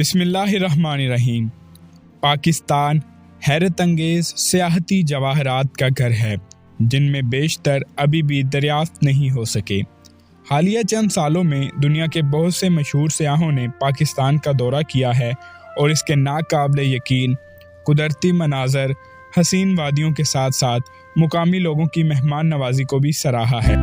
बिस्मिल्लाहिर्रहमानिर्रहीम। पाकिस्तान हैरत अंगेज़ सियाहती जवाहरात का घर है जिनमें बेशतर अभी भी दरियाफ्त नहीं हो सके। हालिया चंद सालों में दुनिया के बहुत से मशहूर सियाहों ने पाकिस्तान का दौरा किया है और इसके नाकाबिले यकीन कुदरती मनाजर, हसीन वादियों के साथ साथ मुकामी लोगों की मेहमान नवाजी को भी सराहा है।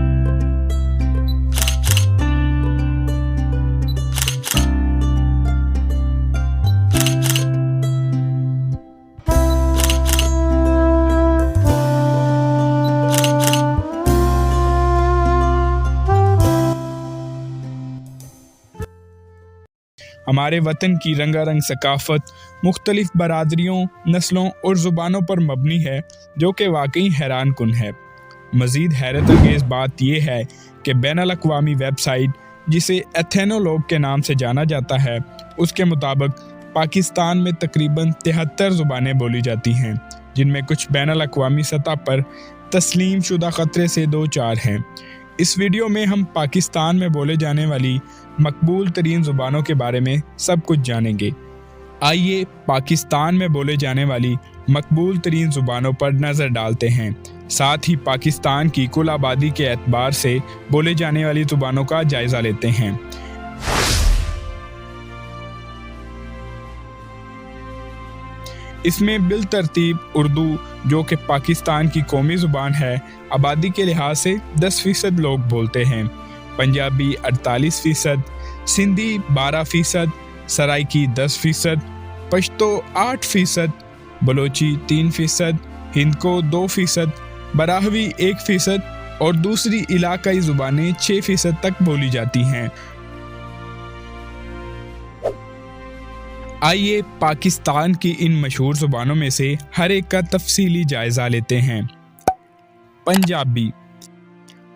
हमारे वतन की रंगारंग सकाफत मुख्तलिफ बरादरियों, नस्लों और ज़ुबानों पर मबनी है जो कि वाकई हैरान कुन है। मज़ीद हैरत अंगेज़ बात यह है कि बैनुल अक़वामी वेबसाइट जिसे एथेनोलॉग के नाम से जाना जाता है, उसके मुताबिक पाकिस्तान में तकरीबन 73 ज़ुबानें बोली जाती हैं, जिनमें कुछ बैनुल अक़वामी सतह पर तस्लीम शुदा ख़तरे से दो चार हैं। इस वीडियो में हम पाकिस्तान में बोले जाने वाली मकबूल तरीन ज़ुबानों के बारे में सब कुछ जानेंगे। आइए पाकिस्तान में बोले जाने वाली मकबूल तरीन ज़ुबानों पर नज़र डालते हैं, साथ ही पाकिस्तान की कुल आबादी के एतबार से बोले जाने वाली ज़ुबानों का जायज़ा लेते हैं। इसमें बिल तरतीब उर्दू, जो कि पाकिस्तान की कौमी ज़ुबान है, आबादी के लिहाज से 10% लोग बोलते हैं। पंजाबी 48%, सिंधी 12%, सराइकी 10%, पश्तो 8%, बलोची 3%, हिंदको 2%, बराहवी 1% और दूसरी इलाकाई ज़ुबानें 6% तक बोली जाती हैं। आइए पाकिस्तान की इन मशहूर ज़ुबानों में से हर एक का तफसीली जायज़ा लेते हैं।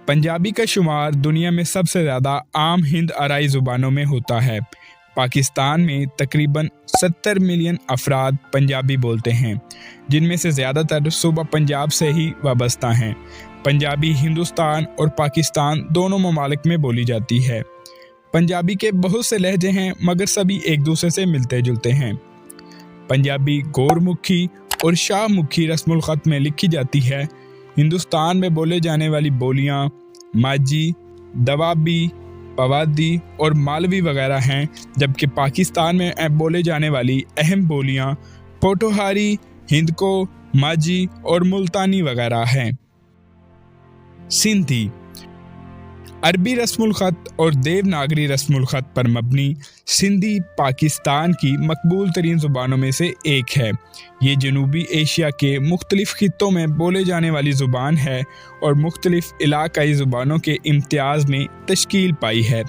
पंजाबी का शुमार दुनिया में सबसे ज़्यादा आम हिंद अराई ज़ुबानों में होता है। पाकिस्तान में तकरीबन 70 मिलियन अफराद पंजाबी बोलते हैं, जिनमें से ज़्यादातर सूबा पंजाब से ही वाबस्ता हैं। पंजाबी हिंदुस्तान और पाकिस्तान दोनों ममालिक में बोली जाती है। पंजाबी के बहुत से लहजे हैं, मगर सभी एक दूसरे से मिलते जुलते हैं। पंजाबी गोरमुखी और शाहमुखी रस्मुल ख़त में लिखी जाती है। हिंदुस्तान में बोले जाने वाली बोलियां माझी, दवाबी, पवादी और मालवी वगैरह हैं, जबकि पाकिस्तान में बोले जाने वाली अहम बोलियां पोठोहारी, हिंदको, माझी और मुल्तानी वगैरह हैं। सिंधी अरबी रस्मुल ख़त और देवनागरी रस्मुल ख़त पर मबनी सिंधी पाकिस्तान की मकबूल तरीन ज़ुबानों में से एक है। ये जनूबी एशिया के मुख्तलिफ़ खित्तों में बोले जाने वाली ज़ुबान है और मुख्तलिफ़ इलाकाई ज़ुबानों के इम्तियाज़ में तश्कील पाई है।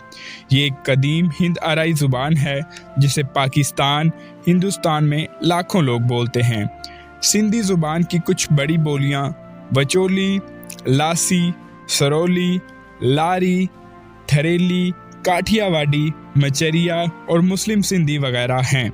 ये एक कदीम हिंद आराई ज़ुबान है जिसे पाकिस्तान, हिंदुस्तान में लाखों लोग बोलते हैं। सिंधी ज़ुबान की कुछ बड़ी बोलियाँ वचोली, लासी, सरोली, लारी, थरेली, काठियावाड़ी, मचरिया और मुस्लिम सिंधी वगैरह हैं।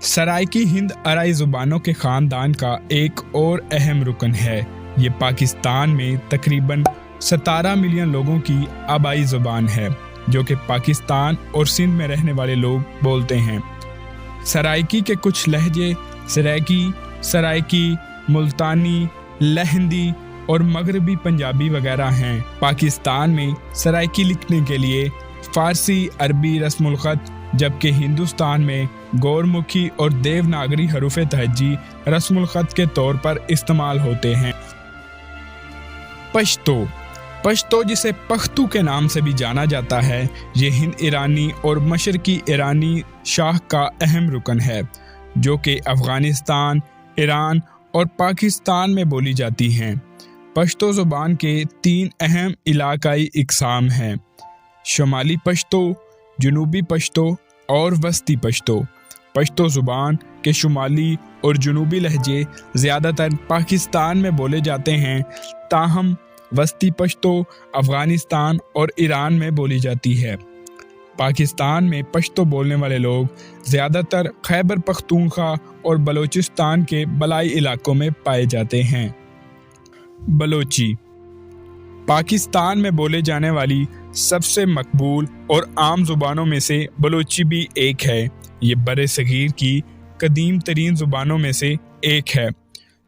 सराइकी हिंद अराई ज़ुबानों के ख़ानदान का एक और अहम रुकन है। ये पाकिस्तान में तकरीबन 17 मिलियन लोगों की आबाई ज़ुबान है, जो कि पाकिस्तान और सिंध में रहने वाले लोग बोलते हैं। सराइकी के कुछ लहजे सराइकी, मुल्तानी, लहंदी और मगरबी पंजाबी वगैरह हैं। पाकिस्तान में सराइकी लिखने के लिए फ़ारसी, अरबी रस्मुल ख़त, जबकि हिंदुस्तान में गोरमुखी और देवनागरी हरूफ तहज्जी रस्मुल ख़त के तौर पर इस्तेमाल होते हैं। पश्तो जिसे पख्तू के नाम से भी जाना जाता है, ये हिंद ईरानी और मशरकी ईरानी शाख का अहम रुकन है, जो कि अफ़गानिस्तान, ईरान और पाकिस्तान में बोली जाती हैं। पश्तो ज़ुबान के 3 अहम इलाकाई इक़साम हैं: शुमाली पश्तो, जनूबी पश्तो और वस्ती पश्तो। पश्तो ज़ुबान के शुमाली और जनूबी लहजे ज़्यादातर पाकिस्तान में बोले जाते हैं, ताहम वस्ती पश्तो अफ़गानिस्तान और ईरान में बोली जाती है। पाकिस्तान में पश्तो बोलने वाले लोग ज़्यादातर खैबर पख्तूनख्वा और बलोचिस्तान के बलाई इलाकों में पाए जाते हैं। बलोची पाकिस्तान में बोले जाने वाली सबसे मकबूल और आम ज़ुबानों में से बलोची भी एक है। ये बरे सगीर की कदीम तरीन ज़ुबानों में से एक है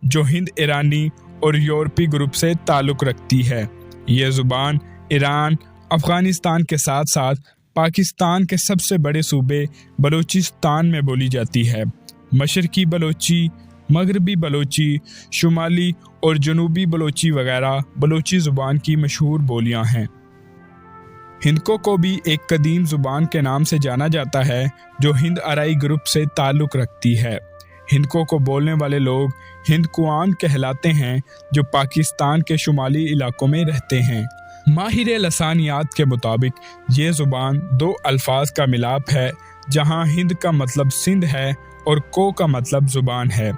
जो हिंद ईरानी और यूरोपी ग्रुप से ताल्लुक़ रखती है। यह ज़ुबान ईरान, अफ़गानिस्तान के साथ साथ पाकिस्तान के सबसे बड़े सूबे बलूचिस्तान में बोली जाती है। मशरकी बलोची, मगरबी बलोची, शुमाली और जनूबी बलोची वगैरह बलोची ज़ुबान की मशहूर बोलियां हैं। हिंदको को भी एक कदीम ज़ुबान के नाम से जाना जाता है जो हिंद अराई ग्रुप से ताल्लुक़ रखती है। हिंदको को बोलने वाले लोग हिंदकुआन कहलाते हैं जो पाकिस्तान के शुमाली इलाकों में रहते हैं। माहिर लसानियात के मुताबिक ये ज़ुबान दो अल्फाज का मिलाप है, जहाँ हिंद का मतलब सिंध है और को का मतलब ज़ुबान है।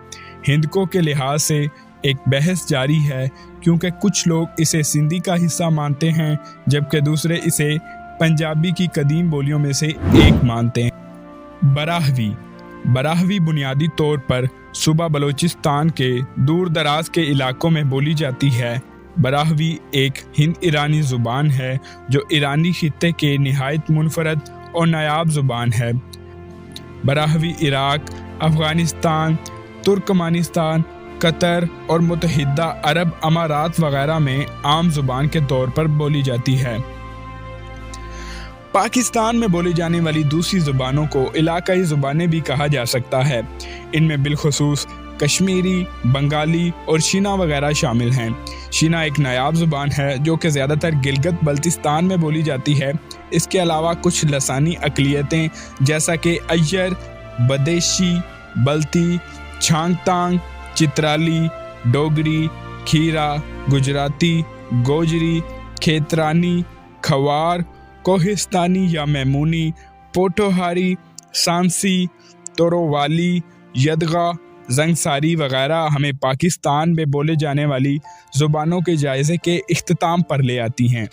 हिंदको के लिहाज से एक बहस जारी है क्योंकि कुछ लोग इसे सिंधी का हिस्सा मानते हैं जबकि दूसरे इसे पंजाबी की कदीम बोलियों में से एक मानते हैं। बराहवी बुनियादी तौर पर सूबा बलूचिस्तान के दूर दराज के इलाकों में बोली जाती है। बराहवी एक हिंद ईरानी ज़ुबान है जो ईरानी खित्ते के निहायत मुनफरद और नायाब ज़ुबान है। बराहवी इराक, अफ़गानिस्तान, तुर्कमानिस्तान, कतर और मुत्तहिदा अरब अमारात वगैरह में आम ज़ुबान के तौर पर बोली जाती है। पाकिस्तान में बोली जाने वाली दूसरी ज़ुबानों को इलाकाई ज़ुबानें भी कहा जा सकता है। इनमें बिलखुसूस कश्मीरी, बंगाली और शीना वगैरह शामिल हैं। शीना एक नायाब ज़ुबान है जो कि ज़्यादातर गिलगित बल्तिस्तान में बोली जाती है। इसके अलावा कुछ लसानी अक़लियतें जैसा कि अय्यर, बदेशी, बल्ती, छांगतांग, चित्राली, डोगरी, खीरा, गुजराती, गोजरी, खेतरानी, खवार, कोहिस्तानी या मैमूनी, पोठोहारी, सांसी, तोरोवाली, यदगा, जंगसारी वगैरह हमें पाकिस्तान में बोले जाने वाली ज़ुबानों के जायज़े के इख्तिताम पर ले आती हैं।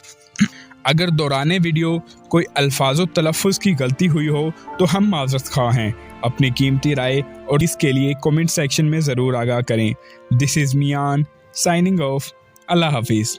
अगर दौराने वीडियो कोई अल्फाज़ तलफ़्फ़ुज़ की गलती हुई हो तो हम माज़रत ख़्वाह हैं। अपनी कीमती राय और इसके लिए कमेंट सेक्शन में ज़रूर आगाह करें। This is Mian signing off. अल्लाह हाफिज़।